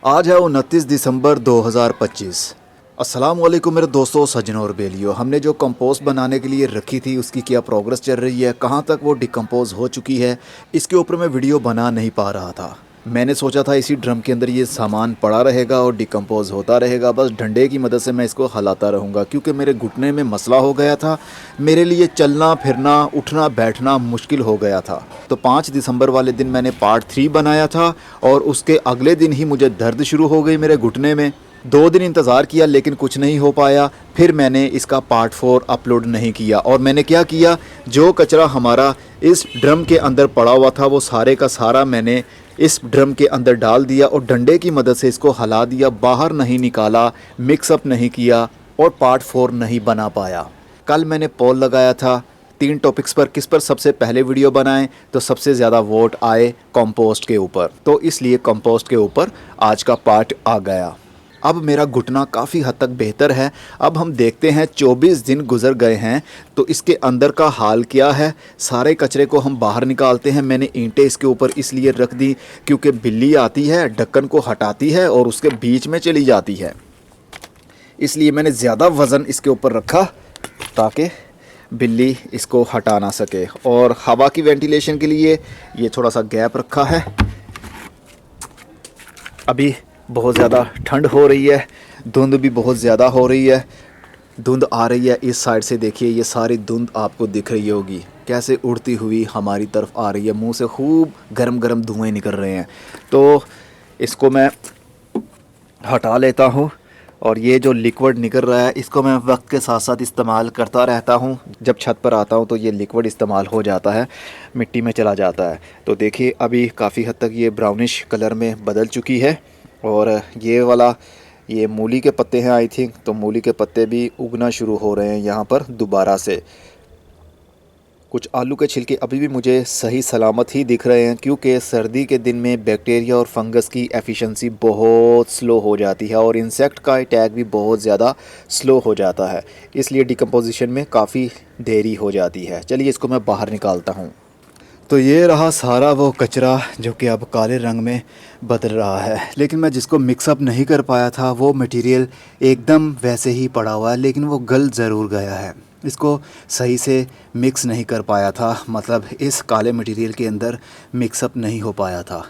आज है 29 दिसंबर 2025। अस्सलाम वालेकुम मेरे दोस्तों, सज्जनों और बेलियों। हमने जो कंपोस्ट बनाने के लिए रखी थी उसकी क्या प्रोग्रेस चल रही है, कहाँ तक वो डिकम्पोज हो चुकी है, इसके ऊपर मैं वीडियो बना नहीं पा रहा था। मैंने सोचा था इसी ड्रम के अंदर ये सामान पड़ा रहेगा और डिकम्पोज होता रहेगा, बस डंडे की मदद से मैं इसको हिलाता रहूँगा क्योंकि मेरे घुटने में मसला हो गया था। मेरे लिए चलना फिरना उठना बैठना मुश्किल हो गया था। तो 5 दिसंबर वाले दिन मैंने पार्ट 3 बनाया था और उसके अगले दिन ही मुझे दर्द शुरू हो गई मेरे घुटने में। 2 दिन इंतज़ार किया लेकिन कुछ नहीं हो पाया। फिर मैंने इसका पार्ट 4 अपलोड नहीं किया और मैंने क्या किया, जो कचरा हमारा इस ड्रम के अंदर पड़ा हुआ था वो सारे का सारा मैंने इस ड्रम के अंदर डाल दिया और डंडे की मदद से इसको हिला दिया, बाहर नहीं निकाला, मिक्सअप नहीं किया और पार्ट 4 नहीं बना पाया। कल मैंने पोल लगाया था 3 टॉपिक्स पर, किस पर सबसे पहले वीडियो बनाएं, तो सबसे ज़्यादा वोट आए कंपोस्ट के ऊपर, तो इसलिए कंपोस्ट के ऊपर आज का पार्ट आ गया। अब मेरा घुटना काफ़ी हद तक बेहतर है। अब हम देखते हैं 24 दिन गुजर गए हैं तो इसके अंदर का हाल क्या है। सारे कचरे को हम बाहर निकालते हैं। मैंने ईंटें इसके ऊपर इसलिए रख दी क्योंकि बिल्ली आती है, ढक्कन को हटाती है और उसके बीच में चली जाती है, इसलिए मैंने ज़्यादा वज़न इसके ऊपर रखा ताकि बिल्ली इसको हटा ना सके। और हवा की वेंटिलेशन के लिए ये थोड़ा सा गैप रखा है। अभी बहुत ज़्यादा ठंड हो रही है, धुंध भी बहुत ज़्यादा हो रही है। धुंध आ रही है इस साइड से, देखिए ये सारी धुंध आपको दिख रही होगी कैसे उड़ती हुई हमारी तरफ आ रही है। मुंह से खूब गरम गरम धुएँ निकल रहे हैं। तो इसको मैं हटा लेता हूँ और ये जो लिक्विड निकल रहा है इसको मैं वक्त के साथ साथ इस्तेमाल करता रहता हूँ। जब छत पर आता हूँ तो ये लिक्विड इस्तेमाल हो जाता है, मिट्टी में चला जाता है। तो देखिए अभी काफ़ी हद तक ये ब्राउनिश कलर में बदल चुकी है। और ये वाला ये मूली के पत्ते हैं आई थिंक, तो मूली के पत्ते भी उगना शुरू हो रहे हैं यहाँ पर दोबारा से। कुछ आलू के छिलके अभी भी मुझे सही सलामत ही दिख रहे हैं क्योंकि सर्दी के दिन में बैक्टीरिया और फंगस की एफिशिएंसी बहुत स्लो हो जाती है और इंसेक्ट का अटैक भी बहुत ज़्यादा स्लो हो जाता है, इसलिए डिकम्पोजिशन में काफ़ी देरी हो जाती है। चलिए इसको मैं बाहर निकालता हूँ। तो ये रहा सारा वो कचरा जो कि अब काले रंग में बदल रहा है, लेकिन मैं जिसको मिक्सअप नहीं कर पाया था वो मटेरियल एकदम वैसे ही पड़ा हुआ है, लेकिन वो गल ज़रूर गया है। इसको सही से मिक्स नहीं कर पाया था, मतलब इस काले मटेरियल के अंदर मिक्सअप नहीं हो पाया था।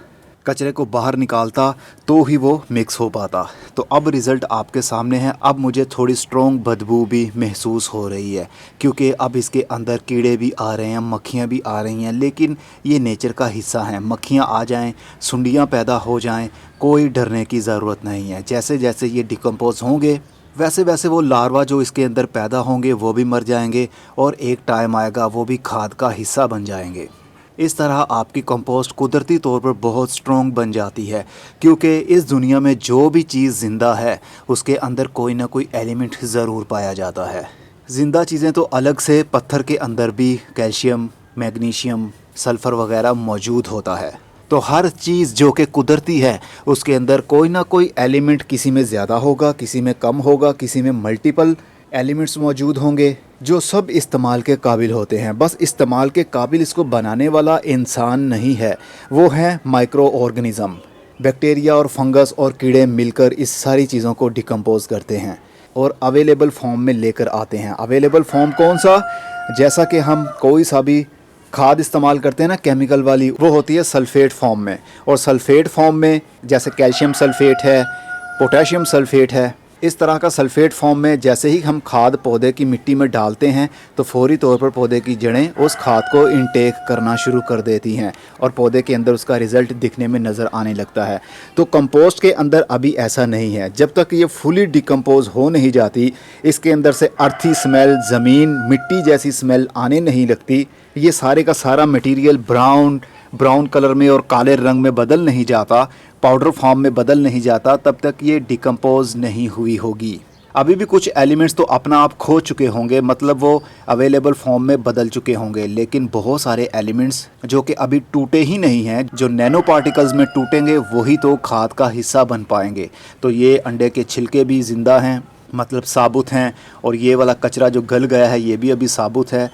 कचरे को बाहर निकालता तो ही वो मिक्स हो पाता। तो अब रिज़ल्ट आपके सामने है। अब मुझे थोड़ी स्ट्रॉन्ग बदबू भी महसूस हो रही है क्योंकि अब इसके अंदर कीड़े भी आ रहे हैं, मक्खियाँ भी आ रही हैं, लेकिन ये नेचर का हिस्सा है। मक्खियाँ आ जाएं, सुंडियाँ पैदा हो जाएं, कोई डरने की ज़रूरत नहीं है। जैसे जैसे ये डिकम्पोज होंगे वैसे वैसे वो लार्वा जो इसके अंदर पैदा होंगे वो भी मर जाएंगे और एक टाइम आएगा वो भी खाद का हिस्सा बन जाएंगे। इस तरह आपकी कंपोस्ट कुदरती तौर पर बहुत स्ट्रॉन्ग बन जाती है क्योंकि इस दुनिया में जो भी चीज़ ज़िंदा है उसके अंदर कोई ना कोई एलिमेंट ज़रूर पाया जाता है। ज़िंदा चीज़ें तो अलग से, पत्थर के अंदर भी कैल्शियम, मैग्नीशियम, सल्फ़र वगैरह मौजूद होता है। तो हर चीज़ जो कि कुदरती है उसके अंदर कोई ना कोई एलिमेंट, किसी में ज़्यादा होगा, किसी में कम होगा, किसी में मल्टीपल एलिमेंट्स मौजूद होंगे जो सब इस्तेमाल के काबिल होते हैं। बस इस्तेमाल के काबिल इसको बनाने वाला इंसान नहीं है, वो है माइक्रो ऑर्गेनिज़म। बैक्टीरिया और फंगस और कीड़े मिलकर इस सारी चीज़ों को डिकम्पोज करते हैं और अवेलेबल फॉर्म में लेकर आते हैं। अवेलेबल फॉर्म कौन सा? जैसा कि हम कोई सा भी खाद इस्तेमाल करते हैं ना केमिकल वाली, वो होती है सल्फ़ेट फॉर्म में। और सल्फ़ेट फॉर्म में जैसे कैल्शियम सल्फ़ेट है, पोटेशियम सल्फ़ेट है, इस तरह का सल्फ़ेट फॉर्म में जैसे ही हम खाद पौधे की मिट्टी में डालते हैं तो फौरी तौर पर पौधे की जड़ें उस खाद को इनटेक करना शुरू कर देती हैं और पौधे के अंदर उसका रिज़ल्ट दिखने में नज़र आने लगता है। तो कंपोस्ट के अंदर अभी ऐसा नहीं है। जब तक ये फुली डिकम्पोज हो नहीं जाती, इसके अंदर से अर्थी स्मेल, ज़मीन मिट्टी जैसी स्मेल आने नहीं लगती, ये सारे का सारा मटेरियल ब्राउन कलर में और काले रंग में बदल नहीं जाता, पाउडर फॉर्म में बदल नहीं जाता, तब तक ये डिकम्पोज नहीं हुई होगी। अभी भी कुछ एलिमेंट्स तो अपना आप खो चुके होंगे, मतलब वो अवेलेबल फॉर्म में बदल चुके होंगे, लेकिन बहुत सारे एलिमेंट्स जो कि अभी टूटे ही नहीं हैं, जो नैनो पार्टिकल्स में टूटेंगे वही तो खाद का हिस्सा बन पाएंगे। तो ये अंडे के छिलके भी ज़िंदा हैं, मतलब साबुत हैं, और ये वाला कचरा जो गल गया है ये भी अभी साबुत है।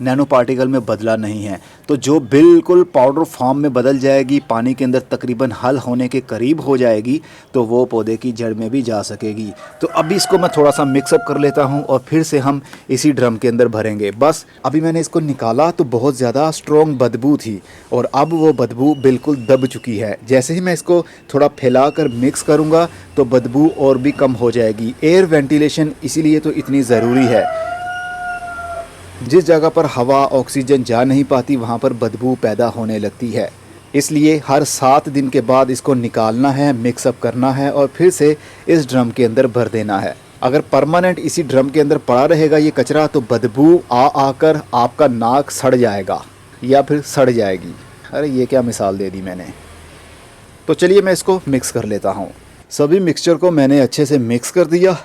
नैनो पार्टिकल में बदला नहीं है। तो जो बिल्कुल पाउडर फॉर्म में बदल जाएगी, पानी के अंदर तकरीबन हल होने के करीब हो जाएगी, तो वो पौधे की जड़ में भी जा सकेगी। तो अभी इसको मैं थोड़ा सा मिक्सअप कर लेता हूँ और फिर से हम इसी ड्रम के अंदर भरेंगे। बस अभी मैंने इसको निकाला तो बहुत ज़्यादा स्ट्रॉन्ग बदबू थी और अब वो बदबू बिल्कुल दब चुकी है। जैसे ही मैं इसको थोड़ा फैला कर मिक्स करूँगा तो बदबू और भी कम हो जाएगी। एयर वेंटिलेशन इसीलिए तो इतनी ज़रूरी है। जिस जगह पर हवा ऑक्सीजन जा नहीं पाती वहाँ पर बदबू पैदा होने लगती है। इसलिए हर 7 दिन के बाद इसको निकालना है, मिक्सअप करना है और फिर से इस ड्रम के अंदर भर देना है। अगर परमानेंट इसी ड्रम के अंदर पड़ा रहेगा ये कचरा तो बदबू आकर आपका नाक सड़ जाएगा या फिर सड़ जाएगी। अरे ये क्या मिसाल दे दी मैंने। तो चलिए मैं इसको मिक्स कर लेता हूँ। सभी मिक्सचर को मैंने अच्छे से मिक्स कर दिया।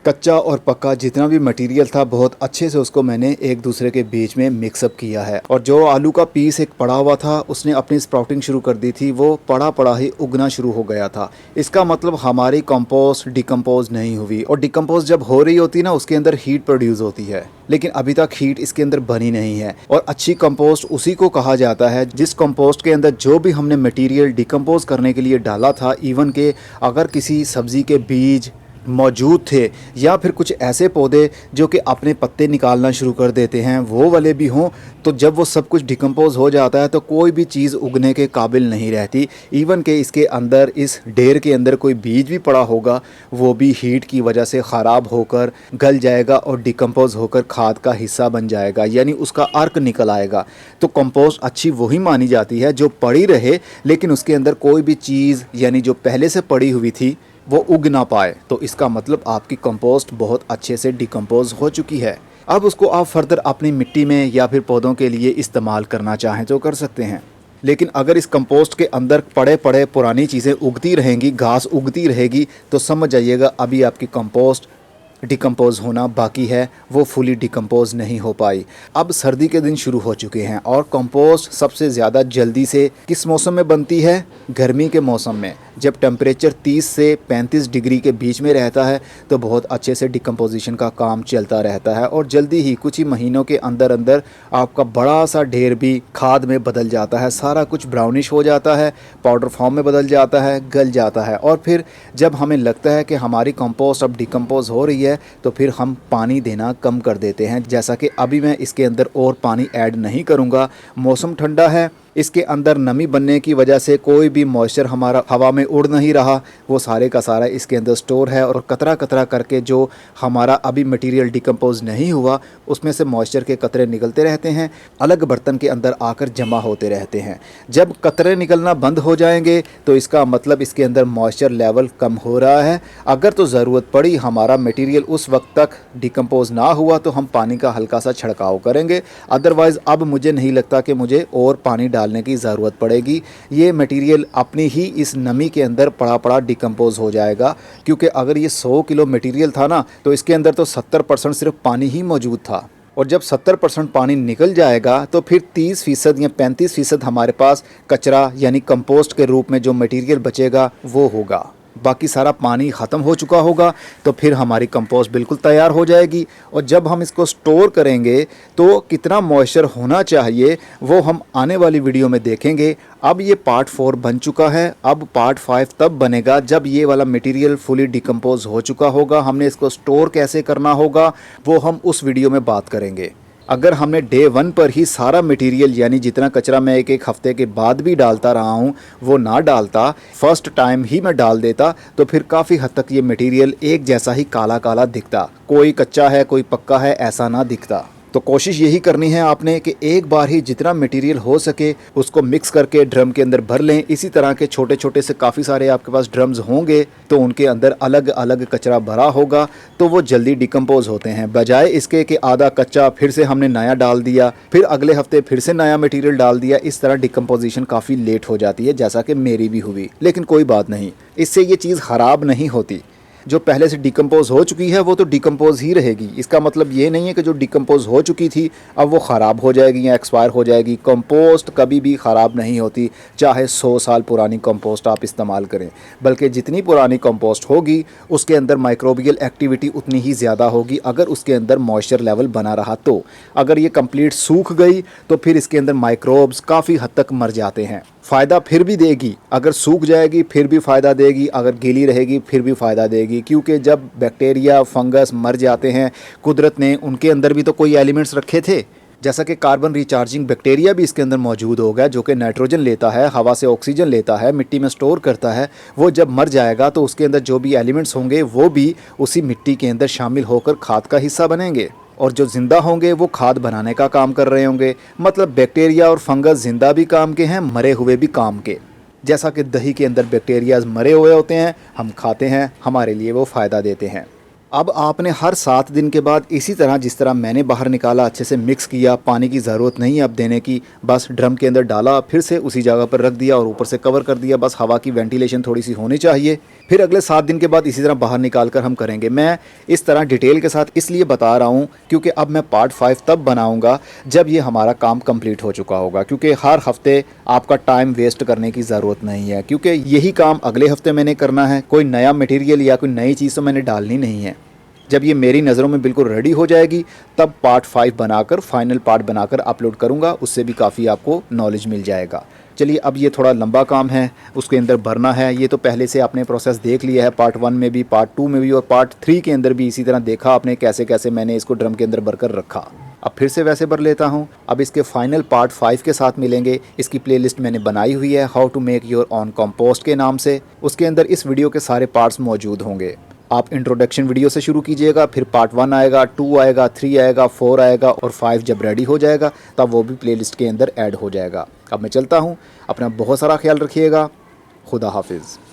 कच्चा और पक्का जितना भी मटेरियल था बहुत अच्छे से उसको मैंने एक दूसरे के बीच में मिक्सअप किया है। और जो आलू का पीस एक पड़ा हुआ था उसने अपनी स्प्राउटिंग शुरू कर दी थी, वो पड़ा पड़ा ही उगना शुरू हो गया था। इसका मतलब हमारी कंपोस्ट डिकम्पोज नहीं हुई। और डिकम्पोज जब हो रही होती ना उसके अंदर हीट प्रोड्यूस होती है, लेकिन अभी तक हीट इसके अंदर बनी नहीं है। और अच्छी कंपोस्ट उसी को कहा जाता है जिस कंपोस्ट के अंदर जो भी हमने मटेरियल डिकम्पोज करने के लिए डाला था, इवन के अगर किसी सब्जी के बीज मौजूद थे या फिर कुछ ऐसे पौधे जो कि अपने पत्ते निकालना शुरू कर देते हैं वो वाले भी हों, तो जब वो सब कुछ डिकम्पोज हो जाता है तो कोई भी चीज़ उगने के काबिल नहीं रहती। इवन के इसके अंदर इस ढेर के अंदर कोई बीज भी पड़ा होगा वो भी हीट की वजह से ख़राब होकर गल जाएगा और डिकम्पोज होकर खाद का हिस्सा बन जाएगा, यानी उसका अर्क निकल आएगा। तो कंपोस्ट अच्छी वही मानी जाती है जो पड़ी रहे लेकिन उसके अंदर कोई भी चीज़ यानी जो पहले से पड़ी हुई थी वो उग ना पाए। तो इसका मतलब आपकी कंपोस्ट बहुत अच्छे से डिकम्पोज हो चुकी है। अब उसको आप फर्दर अपनी मिट्टी में या फिर पौधों के लिए इस्तेमाल करना चाहें तो कर सकते हैं। लेकिन अगर इस कंपोस्ट के अंदर पड़े पड़े पुरानी चीज़ें उगती रहेंगी, घास उगती रहेगी, तो समझ जाइएगा अभी आपकी कंपोस्ट डिकम्पोज होना बाकी है, वो फुली डिकम्पोज नहीं हो पाई। अब सर्दी के दिन शुरू हो चुके हैं और कंपोस्ट सबसे ज़्यादा जल्दी से किस मौसम में बनती है? गर्मी के मौसम में। जब टेम्परेचर 30 से 35 डिग्री के बीच में रहता है तो बहुत अच्छे से डिकम्पोजिशन का काम चलता रहता है और जल्दी ही कुछ ही महीनों के अंदर अंदर आपका बड़ा सा ढेर भी खाद में बदल जाता है। सारा कुछ ब्राउनिश हो जाता है, पाउडर फॉर्म में बदल जाता है, गल जाता है। और फिर जब हमें लगता है कि हमारी कंपोस्ट अब डिकम्पोज हो रही है तो फिर हम पानी देना कम कर देते हैं। जैसा कि अभी मैं इसके अंदर और पानी ऐड नहीं करूँगा। मौसम ठंडा है, इसके अंदर नमी बनने की वजह से कोई भी मॉइस्चर हमारा हवा में उड़ नहीं रहा, वो सारे का सारा इसके अंदर स्टोर है और कतरा कतरा करके जो हमारा अभी मटेरियल डिकम्पोज नहीं हुआ उसमें से मॉइस्चर के कतरे निकलते रहते हैं, अलग बर्तन के अंदर आकर जमा होते रहते हैं। जब कतरे निकलना बंद हो जाएंगे तो इसका मतलब इसके अंदर मॉइस्चर लेवल कम हो रहा है। अगर तो ज़रूरत पड़ी हमारा मटेरियल उस वक्त तक डिकम्पोज ना हुआ तो हम पानी का हल्का सा छिड़काव करेंगे। अदरवाइज़ अब मुझे नहीं लगता कि मुझे और पानी डालने की ज़रूरत पड़ेगी। ये मटेरियल अपनी ही इस नमी के अंदर पड़ा पड़ा डिकम्पोज हो जाएगा, क्योंकि अगर ये 100 किलो मटेरियल था ना तो इसके अंदर तो 70% सिर्फ पानी ही मौजूद था। और जब 70% पानी निकल जाएगा तो फिर 30% या 35% हमारे पास कचरा यानी कंपोस्ट के रूप में जो मटेरियल बचेगा वो होगा। बाकी सारा पानी ख़त्म हो चुका होगा तो फिर हमारी कंपोस्ट बिल्कुल तैयार हो जाएगी। और जब हम इसको स्टोर करेंगे तो कितना मॉइस्चर होना चाहिए वो हम आने वाली वीडियो में देखेंगे। अब ये पार्ट 4 बन चुका है, अब पार्ट 5 तब बनेगा जब ये वाला मटेरियल फुली डिकम्पोज हो चुका होगा। हमने इसको स्टोर कैसे करना होगा वो हम उस वीडियो में बात करेंगे। अगर हमने डे 1 पर ही सारा मटेरियल यानी जितना कचरा मैं एक हफ्ते के बाद भी डालता रहा हूँ वो ना डालता, फर्स्ट टाइम ही मैं डाल देता, तो फिर काफ़ी हद तक ये मटेरियल एक जैसा ही काला काला दिखता, कोई कच्चा है कोई पक्का है ऐसा ना दिखता। तो कोशिश यही करनी है आपने कि एक बार ही जितना मटेरियल हो सके उसको मिक्स करके ड्रम के अंदर भर लें। इसी तरह के छोटे छोटे से काफ़ी सारे आपके पास ड्रम्स होंगे तो उनके अंदर अलग अलग कचरा भरा होगा तो वो जल्दी डिकम्पोज होते हैं। बजाय इसके कि आधा कच्चा फिर से हमने नया डाल दिया, फिर अगले हफ्ते फिर से नया मटेरियल डाल दिया, इस तरह डिकम्पोजिशन काफ़ी लेट हो जाती है, जैसा कि मेरी भी हुई। लेकिन कोई बात नहीं, इससे ये चीज़ ख़राब नहीं होती। जो पहले से डिकम्पोज हो चुकी है वो तो डिकम्पोज ही रहेगी। इसका मतलब ये नहीं है कि जो डिकम्पोज हो चुकी थी अब वो ख़राब हो जाएगी या एक्सपायर हो जाएगी। कंपोस्ट कभी भी ख़राब नहीं होती, चाहे 100 साल पुरानी कंपोस्ट आप इस्तेमाल करें, बल्कि जितनी पुरानी कंपोस्ट होगी उसके अंदर माइक्रोबियल एक्टिविटी उतनी ही ज़्यादा होगी अगर उसके अंदर मॉइस्चर लेवल बना रहा तो। अगर ये कंप्लीट सूख गई तो फिर इसके अंदर माइक्रोब्स काफ़ी हद तक मर जाते हैं। फ़ायदा फिर भी देगी, अगर सूख जाएगी फिर भी फ़ायदा देगी, अगर गीली रहेगी फिर भी फ़ायदा देगी, क्योंकि जब बैक्टीरिया फंगस मर जाते हैं कुदरत ने उनके अंदर भी तो कोई एलिमेंट्स रखे थे, जैसा कि कार्बन रिचार्जिंग बैक्टीरिया भी इसके अंदर मौजूद होगा जो कि नाइट्रोजन लेता है, हवा से ऑक्सीजन लेता है, मिट्टी में स्टोर करता है। वो जब मर जाएगा तो उसके अंदर जो भी एलिमेंट्स होंगे वो भी उसी मिट्टी के अंदर शामिल होकर खाद का हिस्सा बनेंगे, और जो ज़िंदा होंगे वो खाद बनाने का काम कर रहे होंगे। मतलब बैक्टीरिया और फंगस ज़िंदा भी काम के हैं, मरे हुए भी काम के। जैसा कि दही के अंदर बैक्टीरियाज मरे हुए होते हैं, हम खाते हैं, हमारे लिए वो फ़ायदा देते हैं। अब आपने हर 7 दिन के बाद इसी तरह जिस तरह मैंने बाहर निकाला अच्छे से मिक्स किया, पानी की ज़रूरत नहीं अब देने की, बस ड्रम के अंदर डाला, फिर से उसी जगह पर रख दिया और ऊपर से कवर कर दिया, बस हवा की वेंटिलेशन थोड़ी सी होनी चाहिए। फिर अगले 7 दिन के बाद इसी तरह बाहर निकाल कर हम करेंगे। मैं इस तरह डिटेल के साथ इसलिए बता रहा हूँ क्योंकि अब मैं पार्ट 5 तब बनाऊँगा जब ये हमारा काम कंप्लीट हो चुका होगा, क्योंकि हर हफ्ते आपका टाइम वेस्ट करने की ज़रूरत नहीं है, क्योंकि यही काम अगले हफ्ते मैंने करना है। कोई नया मटेरियल या कोई नई चीज़ तो मैंने डालनी नहीं है। जब ये मेरी नज़रों में बिल्कुल रेडी हो जाएगी तब पार्ट 5 बनाकर, फाइनल पार्ट बनाकर अपलोड करूँगा, उससे भी काफ़ी आपको नॉलेज मिल जाएगा। चलिए, अब ये थोड़ा लंबा काम है, उसके अंदर भरना है। ये तो पहले से आपने प्रोसेस देख लिया है, पार्ट 1 में भी, पार्ट 2 में भी और पार्ट 3 के अंदर भी इसी तरह देखा आपने कैसे कैसे मैंने इसको ड्रम के अंदर भरकर रखा। अब फिर से वैसे भर लेता हूँ। अब इसके फाइनल पार्ट 5 के साथ मिलेंगे। इसकी प्लेलिस्ट मैंने बनाई हुई है, how to make your own compost के नाम से। उसके अंदर इस वीडियो के सारे पार्ट्स मौजूद होंगे। आप इंट्रोडक्शन वीडियो से शुरू कीजिएगा, फिर पार्ट 1 आएगा, 2 आएगा, 3 आएगा, 4 आएगा और 5 जब रेडी हो जाएगा तब वो भी प्लेलिस्ट के अंदर ऐड हो जाएगा। अब मैं चलता हूँ, अपना बहुत सारा ख्याल रखिएगा। खुदा हाफिज़।